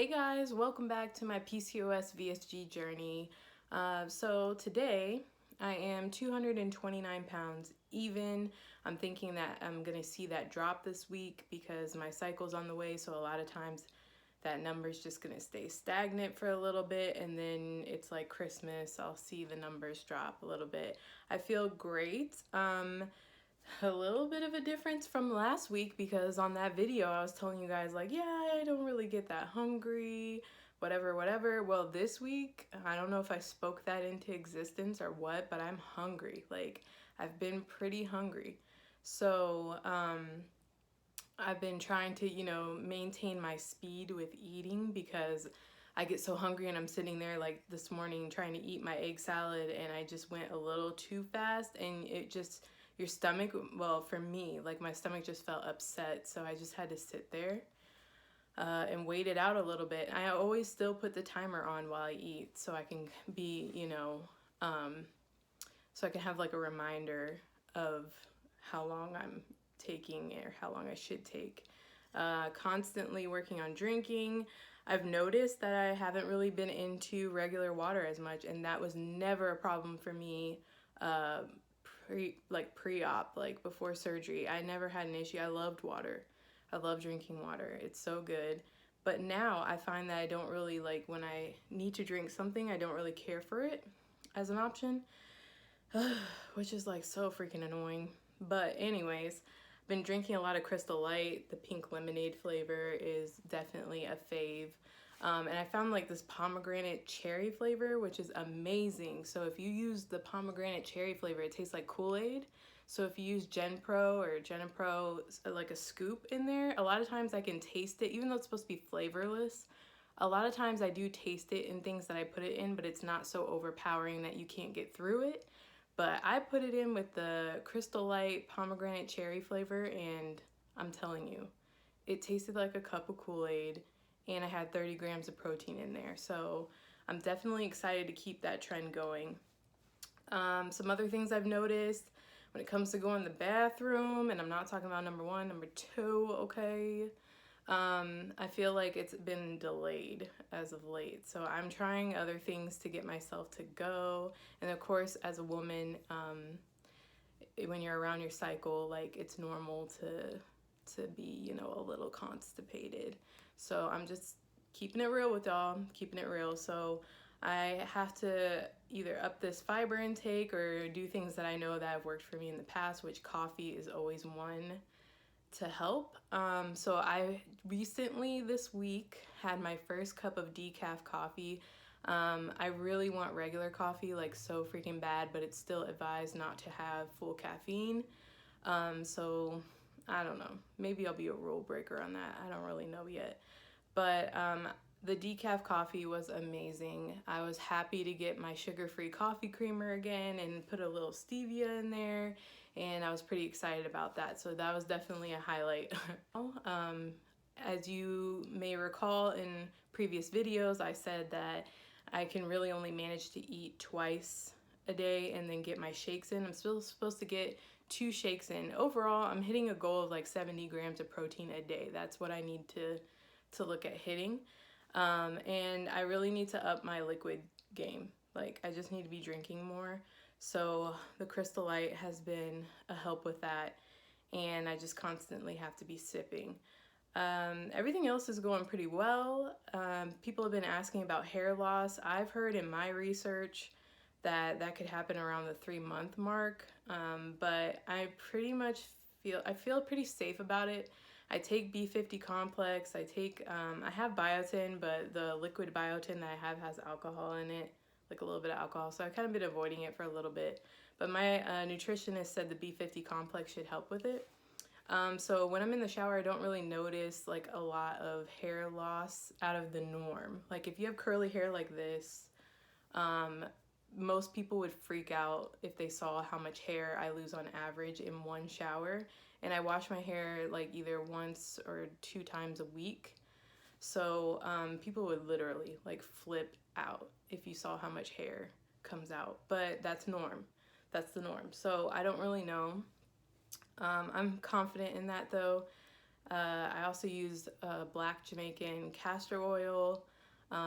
Hey guys, welcome back to my PCOS VSG journey. So today I am 229 pounds even. I'm thinking that I'm gonna see that drop this week because my cycle's on the way, so a lot of times that number's just gonna stay stagnant for a little bit, and then it's like Christmas, I'll see the numbers drop a little bit. I feel great. A little bit of a difference from last week because on that video I was telling you guys like, yeah, I don't really get that hungry, whatever. Well, this week, I don't know if I spoke that into existence or what, but I'm hungry. Like, I've been pretty hungry. So, I've been trying to, maintain my speed with eating because I get so hungry and I'm sitting there like this morning trying to eat my egg salad and I just went a little too fast and it just, your stomach, well, for me, like my stomach just felt upset. So I just had to sit there and wait it out a little bit. I always still put the timer on while I eat so I can be, so I can have like a reminder of how long I'm taking or how long I should take. Constantly working on drinking. I've noticed that I haven't really been into regular water as much, and that was never a problem for me pre-op, like before surgery. I never had an issue. I loved water. I love drinking water. It's so good. But now I find that I don't really, like, when I need to drink something, I don't really care for it as an option. Which is like so freaking annoying. But anyways, been drinking a lot of Crystal Light. The pink lemonade flavor is definitely a fave. And I found like this pomegranate cherry flavor, which is amazing. So if you use the pomegranate cherry flavor, it tastes like Kool-Aid. So if you use GenPro or GenPro, like a scoop in there, a lot of times I can taste it, even though it's supposed to be flavorless. A lot of times I do taste it in things that I put it in, but it's not so overpowering that you can't get through it. But I put it in with the Crystal Light pomegranate cherry flavor, and I'm telling you, it tasted like a cup of Kool-Aid, and I had 30 grams of protein in there. So I'm definitely excited to keep that trend going. Some other things I've noticed when it comes to going to the bathroom, and I'm not talking about number one, number two, okay? I feel like it's been delayed as of late. So I'm trying other things to get myself to go. And of course, as a woman, when you're around your cycle, like it's normal to be, a little constipated. So I'm just keeping it real with y'all, keeping it real. So I have to either up this fiber intake or do things that I know that have worked for me in the past, which coffee is always one to help. So I recently this week had my first cup of decaf coffee. I really want regular coffee like so freaking bad, but it's still advised not to have full caffeine. So I don't know, maybe I'll be a rule breaker on that. I don't really know yet. But the decaf coffee was amazing. I was happy to get my sugar-free coffee creamer again and put a little stevia in there, and I was pretty excited about that. So that was definitely a highlight. As you may recall in previous videos, I said that I can really only manage to eat twice a day and then get my shakes in. I'm still supposed to get 2 shakes in. Overall, I'm hitting a goal of like 70 grams of protein a day. That's what I need to look at hitting. And I really need to up my liquid game. Like, I just need to be drinking more. So the Crystal Light has been a help with that, and I just constantly have to be sipping. Everything else is going pretty well. People have been asking about hair loss. I've heard in my research that could happen around the 3-month mark, but I feel pretty safe about it. I take B50 complex. I have biotin, but the liquid biotin that I have has alcohol in it, like a little bit of alcohol. So I've kind of been avoiding it for a little bit. But my nutritionist said the B50 complex should help with it. So when I'm in the shower, I don't really notice like a lot of hair loss out of the norm. Like if you have curly hair like this, most people would freak out if they saw how much hair I lose on average in one shower. And I wash my hair like either once or 2 times a week. So people would literally like flip out if you saw how much hair comes out. But that's norm. That's the norm. So I don't really know. I'm confident in that though. I also use black Jamaican castor oil,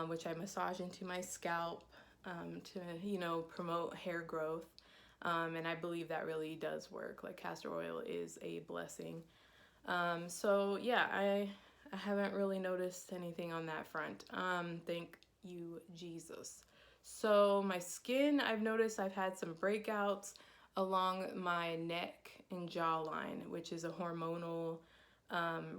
which I massage into my scalp to, you know, promote hair growth. And I believe that really does work. Like, castor oil is a blessing. So yeah, I haven't really noticed anything on that front. Thank you, Jesus. So my skin, I've noticed I've had some breakouts along my neck and jawline, which is a hormonal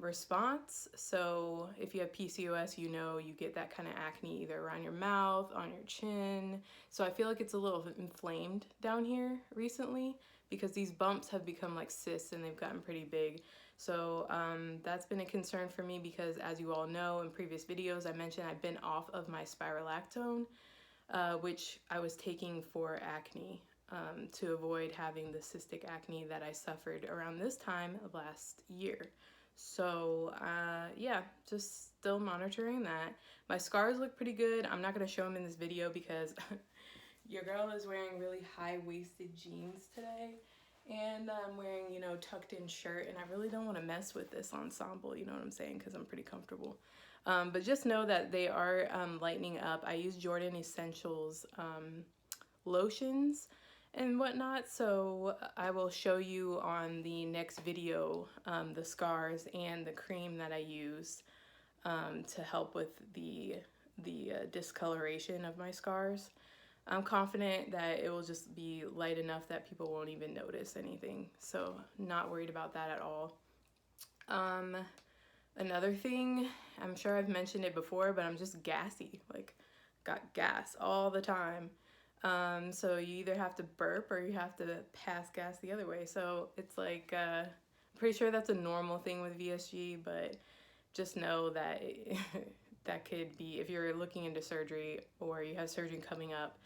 response. So if you have PCOS, you know you get that kind of acne either around your mouth, on your chin. So I feel like it's a little inflamed down here recently because these bumps have become like cysts and they've gotten pretty big. So that's been a concern for me because, as you all know, in previous videos I mentioned I've been off of my spiralactone, which I was taking for acne, to avoid having the cystic acne that I suffered around this time of last year. So yeah, just still monitoring that. My scars look pretty good. I'm not going to show them in this video because your girl is wearing really high-waisted jeans today. And I'm wearing, you know, tucked in shirt, and I really don't want to mess with this ensemble, you know what I'm saying, because I'm pretty comfortable. But just know that they are lightening up. I use Jordan Essentials lotions and whatnot, so I will show you on the next video the scars and the cream that I use to help with the discoloration of my scars. I'm confident that it will just be light enough that people won't even notice anything. So not worried about that at all. Another thing, I'm sure I've mentioned it before, but I'm just gassy. Like, got gas all the time. So you either have to burp or you have to pass gas the other way. So it's like, I'm pretty sure that's a normal thing with VSG, but just know that that could be, if you're looking into surgery or you have surgery coming up,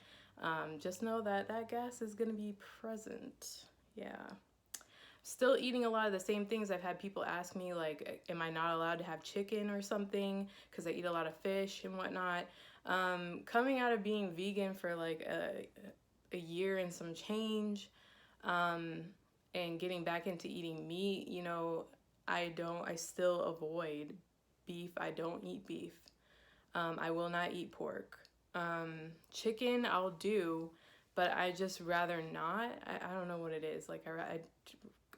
just know that that gas is going to be present. Yeah. Still eating a lot of the same things. I've had people ask me, like, am I not allowed to have chicken or something because I eat a lot of fish and whatnot. Coming out of being vegan for like a year and some change, and getting back into eating meat, you know, I still avoid beef. I don't eat beef. I will not eat pork. Chicken I'll do, but I just rather not. I don't know what it is. Like,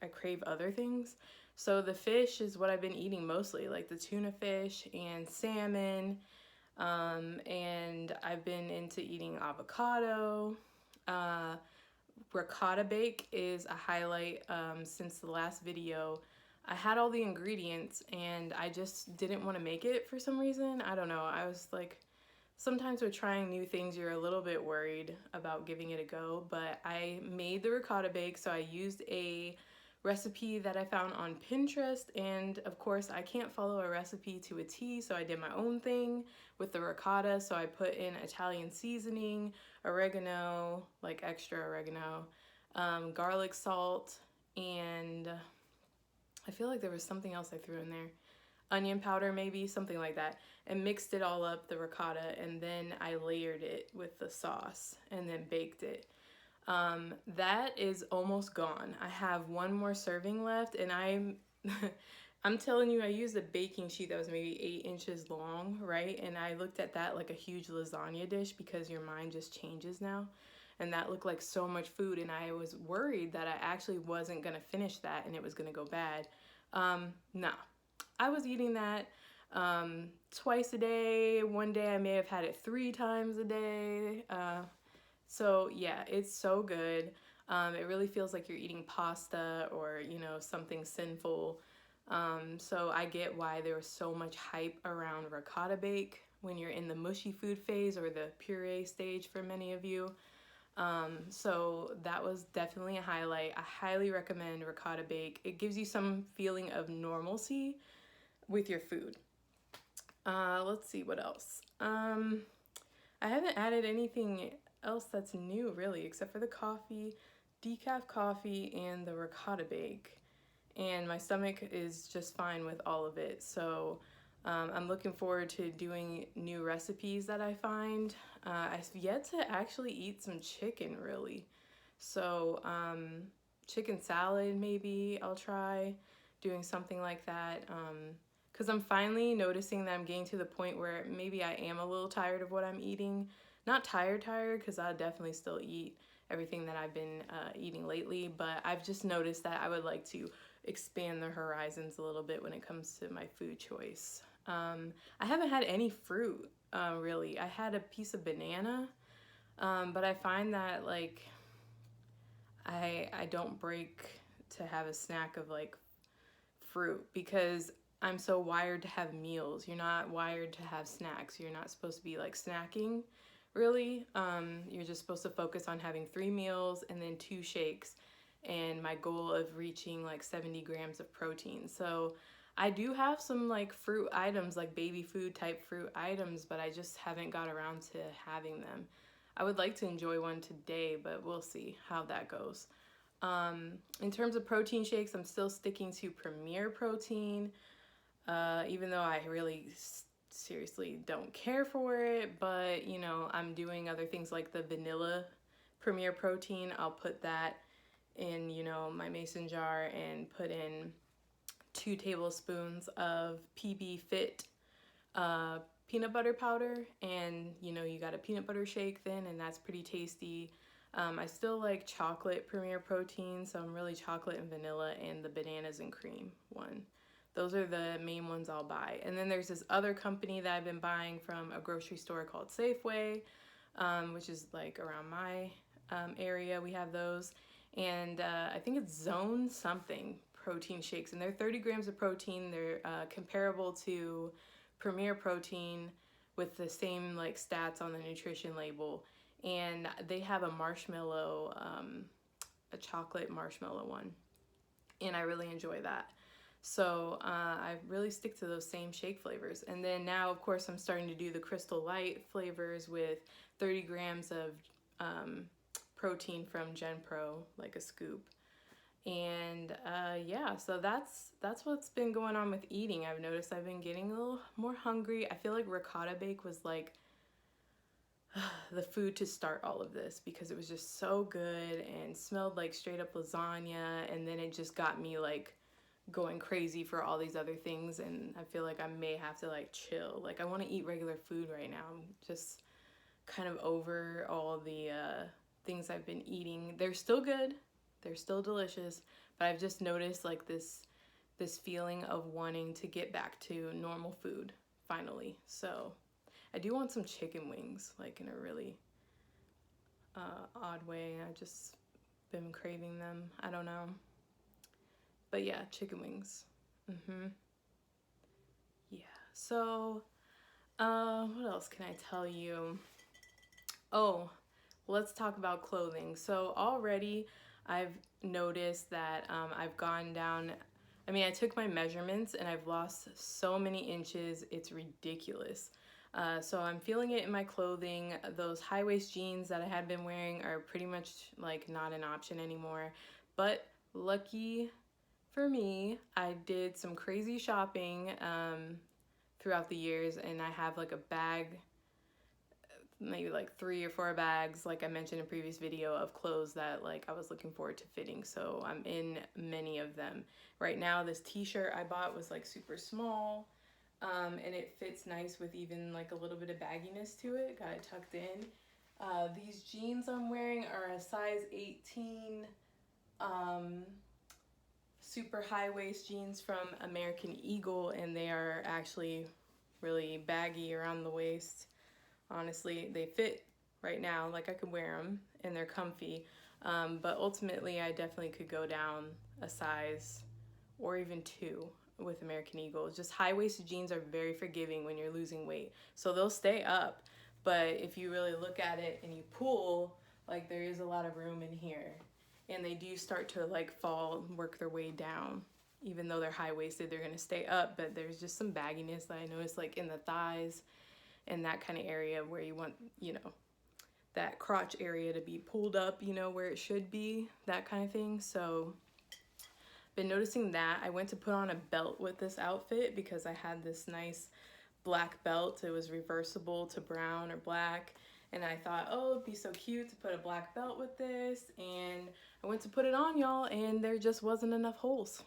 I crave other things. So the fish is what I've been eating mostly, like the tuna fish and salmon. And I've been into eating avocado. Ricotta bake is a highlight since the last video. I had all the ingredients and I just didn't want to make it for some reason. I don't know. I was like, sometimes with trying new things, you're a little bit worried about giving it a go, but I made the ricotta bake. So I used a recipe that I found on Pinterest, and of course I can't follow a recipe to a T, so I did my own thing with the ricotta. So I put in Italian seasoning, oregano, like extra oregano, garlic salt, and I feel like there was something else I threw in there. Onion powder, maybe, something like that, and mixed it all up, the ricotta, and then I layered it with the sauce and then baked it. That is almost gone. I have one more serving left, and I'm telling you, I used a baking sheet that was maybe 8 inches long, right? And I looked at that like a huge lasagna dish because your mind just changes now. And that looked like so much food, and I was worried that I actually wasn't gonna finish that and it was gonna go bad. Nah. I was eating that twice a day. One day I may have had it 3 times a day. So yeah, it's so good. It really feels like you're eating pasta or, you know, something sinful. So I get why there was so much hype around ricotta bake when you're in the mushy food phase or the puree stage for many of you. So that was definitely a highlight. I highly recommend ricotta bake. It gives you some feeling of normalcy with your food. Let's see what else. I haven't added anything else that's new really, except for the coffee, decaf coffee, and the ricotta bake. And my stomach is just fine with all of it. So I'm looking forward to doing new recipes that I find. I've yet to actually eat some chicken really. So chicken salad maybe I'll try. doing something like that. Because I'm finally noticing that I'm getting to the point where maybe I am a little tired of what I'm eating. Not tired, because I definitely still eat everything that I've been eating lately, but I've just noticed that I would like to expand the horizons a little bit when it comes to my food choice. I haven't had any fruit, really. I had a piece of banana, but I find that like I don't break to have a snack of like fruit because I'm so wired to have meals. You're not wired to have snacks. You're not supposed to be like snacking, really. You're just supposed to focus on having 3 meals and then 2 shakes, and my goal of reaching like 70 grams of protein. So I do have some like fruit items, like baby food type fruit items, but I just haven't got around to having them. I would like to enjoy one today, but we'll see how that goes. In terms of protein shakes, I'm still sticking to Premier Protein, even though I really seriously don't care for it. But, you know, I'm doing other things like the vanilla Premier Protein. I'll put that in, you know, my mason jar and put in 2 tablespoons of PB Fit peanut butter powder, and you know, you got a peanut butter shake then, and that's pretty tasty. I still like chocolate Premier Protein, so I'm really chocolate and vanilla and the bananas and cream one. Those are the main ones I'll buy. And then there's this other company that I've been buying from a grocery store called Safeway, which is like around my area. We have those. And I think it's Zone something protein shakes, and they're 30 grams of protein. They're comparable to Premier Protein with the same like stats on the nutrition label, and they have a marshmallow, a chocolate marshmallow one, and I really enjoy that. So I really stick to those same shake flavors. And then now, of course, I'm starting to do the Crystal Light flavors with 30 grams of protein from Gen Pro, like a scoop. And yeah, so that's what's been going on with eating. I've noticed I've been getting a little more hungry. I feel like ricotta bake was like the food to start all of this because it was just so good and smelled like straight up lasagna, and then it just got me like going crazy for all these other things, and I feel like I may have to like chill. Like I want to eat regular food right now. I'm just kind of over all the things I've been eating. They're still good. They're still delicious, but I've just noticed like this feeling of wanting to get back to normal food finally. So I do want some chicken wings, like in a really odd way. I've just been craving them. I don't know. But yeah, chicken wings. Yeah. So what else can I tell you? Oh, let's talk about clothing. So already I've noticed that I've gone down. I mean, I took my measurements and I've lost so many inches. It's ridiculous. So I'm feeling it in my clothing. Those high-waist jeans that I had been wearing are pretty much like not an option anymore. But lucky for me, I did some crazy shopping throughout the years, and I have like a bag, maybe like 3 or 4 bags, like I mentioned in a previous video, of clothes that like I was looking forward to fitting. So I'm in many of them. Right now, this t-shirt I bought was like super small, and it fits nice with even like a little bit of bagginess to it. Got it tucked in. These jeans I'm wearing are a size 18 super high waist jeans from American Eagle, and they are actually really baggy around the waist. Honestly, they fit right now, like I could wear them and they're comfy, but ultimately I definitely could go down a size or even 2 with American Eagle. Just high-waisted jeans are very forgiving when you're losing weight, so they'll stay up, but if you really look at it and you pull, like there is a lot of room in here, and they do start to like fall, work their way down. Even though they're high-waisted, they're gonna stay up, but there's just some bagginess that I noticed like in the thighs and that kind of area where you want, you know, that crotch area to be pulled up, you know, where it should be, that kind of thing. So been noticing that. I went to put on a belt with this outfit because I had this nice black belt. It was reversible to brown or black, and I thought, oh, it'd be so cute to put a black belt with this. And I went to put it on, y'all, and there just wasn't enough holes.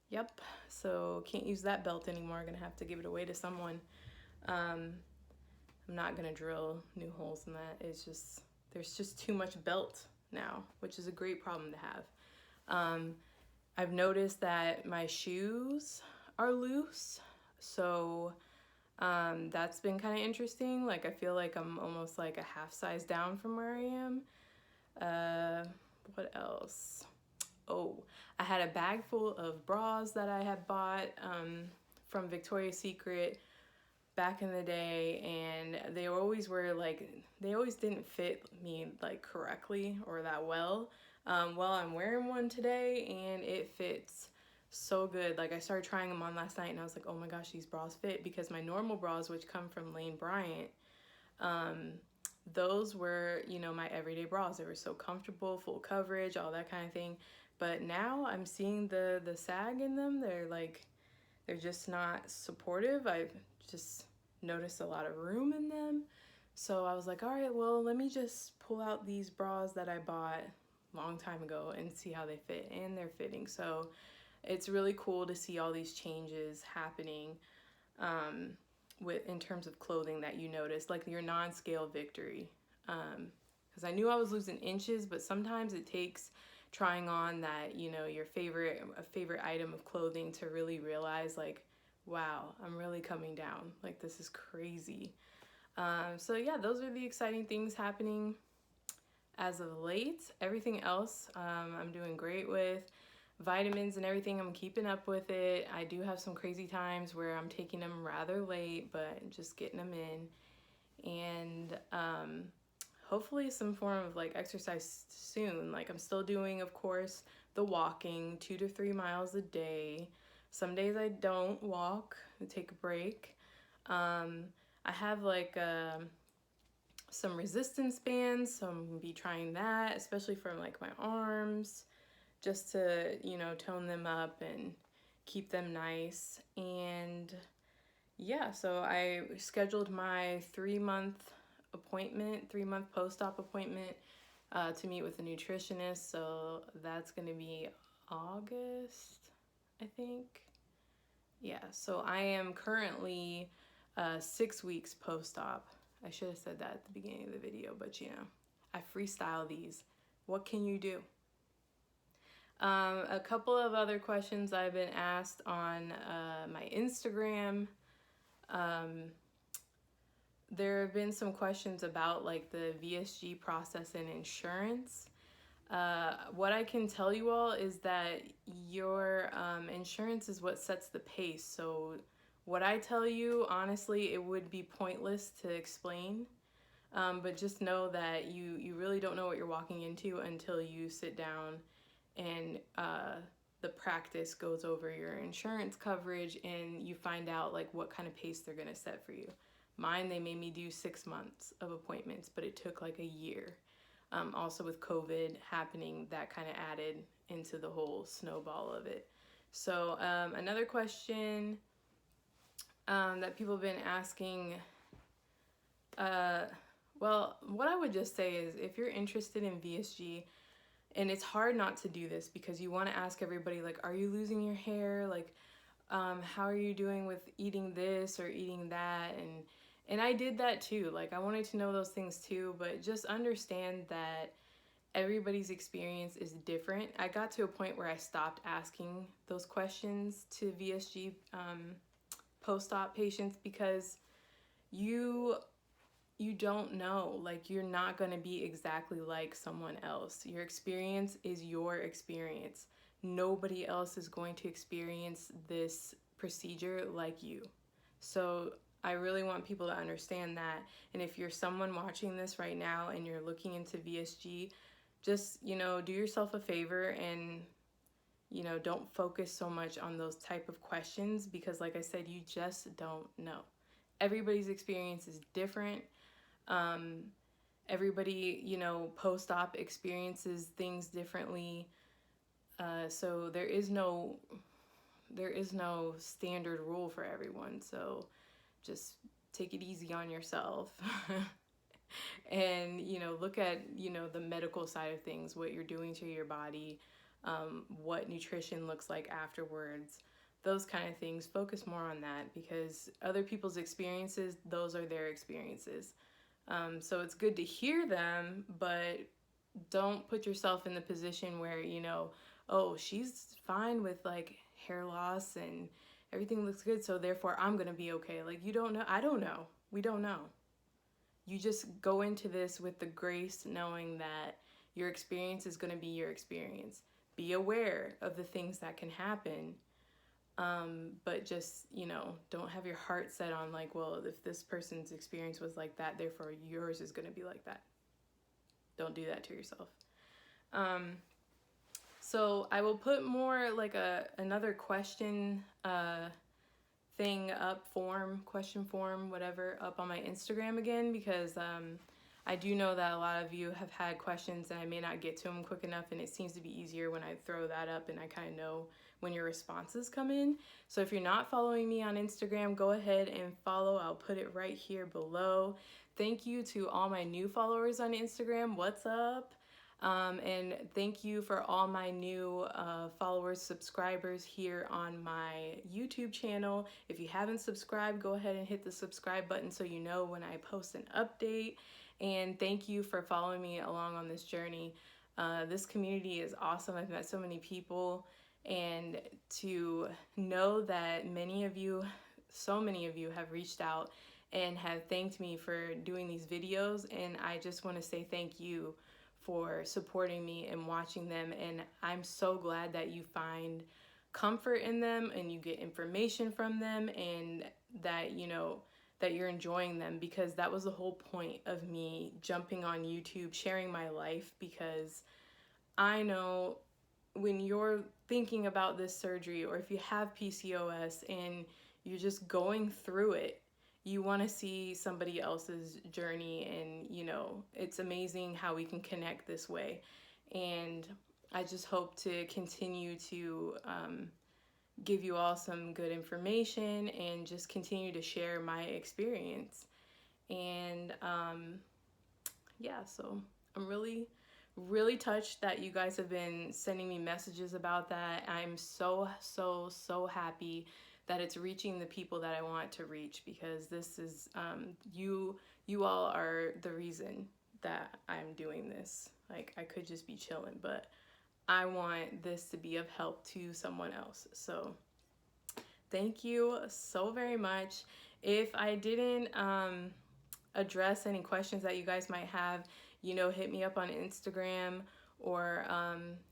Yep, so can't use that belt anymore. Gonna have to give it away to someone. I'm not gonna drill new holes in that. It's just, there's just too much belt now, which is a great problem to have. I've noticed that my shoes are loose, so that's been kind of interesting. Like, I feel like I'm almost like a half size down from where I am. What else? Oh, I had a bag full of bras that I had bought from Victoria's Secret back in the day, and they always were like, they always didn't fit me like correctly or that well. Well, I'm wearing one today and it fits so good. Like, I started trying them on last night and I was like, oh my gosh, these bras fit, because my normal bras, which come from Lane Bryant, those were, you know, my everyday bras. They were so comfortable, full coverage, all that kind of thing. But now I'm seeing the sag in them. They're just not supportive. I've just noticed a lot of room in them. So I was like, all right, well, let me just pull out these bras that I bought a long time ago and see how they fit, and they're fitting. So it's really cool to see all these changes happening in terms of clothing that you notice, like your non-scale victory. Because I knew I was losing inches, but sometimes it takes trying on that, you know, a favorite item of clothing to really realize, like, wow, I'm really coming down. Like, this is crazy. So yeah, those are the exciting things happening as of late. Everything else I'm doing great with. Vitamins and everything, I'm keeping up with it. I do have some crazy times where I'm taking them rather late, but just getting them in. And hopefully some form of like exercise soon. Like, I'm still doing, of course, the walking 2 to 3 miles a day. Some days I don't walk, I take a break. I have like some resistance bands, so I'm gonna be trying that, especially for like my arms, just to, you know, tone them up and keep them nice. And yeah, so I scheduled my 3-month post-op appointment to meet with a nutritionist. So that's gonna be August, I think. Yeah, so I am currently 6 weeks post-op. I should have said that at the beginning of the video, but you know, I freestyle these. What can you do? A couple of other questions I've been asked on my Instagram. There have been some questions about like the VSG process and insurance. What I can tell you all is that your insurance is what sets the pace. So what I tell you, honestly, it would be pointless to explain. But just know that you really don't know what you're walking into until you sit down and the practice goes over your insurance coverage and you find out like what kind of pace they're gonna set for you. Mine, they made me do 6 months of appointments, but it took like a year. Also with COVID happening, that kind of added into the whole snowball of it. So another question that people have been asking, well, what I would just say is if you're interested in VSG, and it's hard not to do this because you want to ask everybody, like, are you losing your hair? Like, how are you doing with eating this or eating that? And I did that too. Like, I wanted to know those things too, but just understand that everybody's experience is different. I got to a point where I stopped asking those questions to VSG post-op patients because you don't know. Like, you're not going to be exactly like someone else. Your experience is your experience. Nobody else is going to experience this procedure like you. So I really want people to understand that. And if you're someone watching this right now and you're looking into VSG, just, you know, do yourself a favor and, you know, don't focus so much on those type of questions because, like I said, you just don't know. Everybody's experience is different. Everybody, you know, post-op experiences things differently. So there is no standard rule for everyone. So just take it easy on yourself. And, you know, look at, you know, the medical side of things, what you're doing to your body, what nutrition looks like afterwards. those kind of things. Focus more on that, because other people's experiences, those are their experiences. So it's good to hear them, but don't put yourself in the position where, you know, oh, she's fine with like hair loss and everything looks good, so therefore I'm gonna be okay. Like, you don't know. I don't know. We don't know. You just go into this with the grace, knowing that your experience is gonna be your experience. Be aware of the things that can happen, but just, you know, don't have your heart set on like, well, if this person's experience was like that, therefore yours is gonna be like that. Don't do that to yourself. So I will put more like another question thing up, question form, whatever, up on my Instagram again, because I do know that a lot of you have had questions and I may not get to them quick enough, and it seems to be easier when I throw that up and I kind of know when your responses come in. So if you're not following me on Instagram, go ahead and follow. I'll put it right here below. Thank you to all my new followers on Instagram. What's up? And thank you for all my new followers, subscribers here on my YouTube channel. If you haven't subscribed, go ahead and hit the subscribe button so you know when I post an update. And thank you for following me along on this journey. This community is awesome. I've met so many people, and to know that so many of you have reached out and have thanked me for doing these videos, and I just want to say thank you for supporting me and watching them. And I'm so glad that you find comfort in them and you get information from them, and that, you know, that you're enjoying them, because that was the whole point of me jumping on YouTube, sharing my life, because I know when you're thinking about this surgery, or if you have PCOS and you're just going through it, you want to see somebody else's journey. And, you know, it's amazing how we can connect this way. And I just hope to continue to give you all some good information and just continue to share my experience. And yeah, so I'm really touched that you guys have been sending me messages about that. I'm so happy that it's reaching the people that I want to reach, because this is you all are the reason that I'm doing this. Like, I could just be chilling, but I want this to be of help to someone else. So thank you so very much. If I didn't address any questions that you guys might have, you know, hit me up on Instagram, or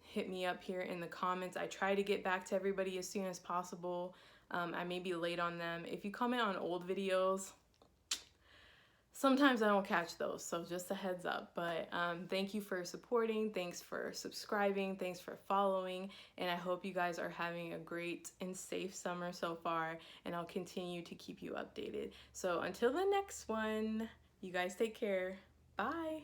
hit me up here in the comments. I try to get back to everybody as soon as possible. I may be late on them. If you comment on old videos, sometimes I don't catch those, so just a heads up. But thank you for supporting, thanks for subscribing, thanks for following, and I hope you guys are having a great and safe summer so far, and I'll continue to keep you updated. So until the next one, you guys take care. Bye.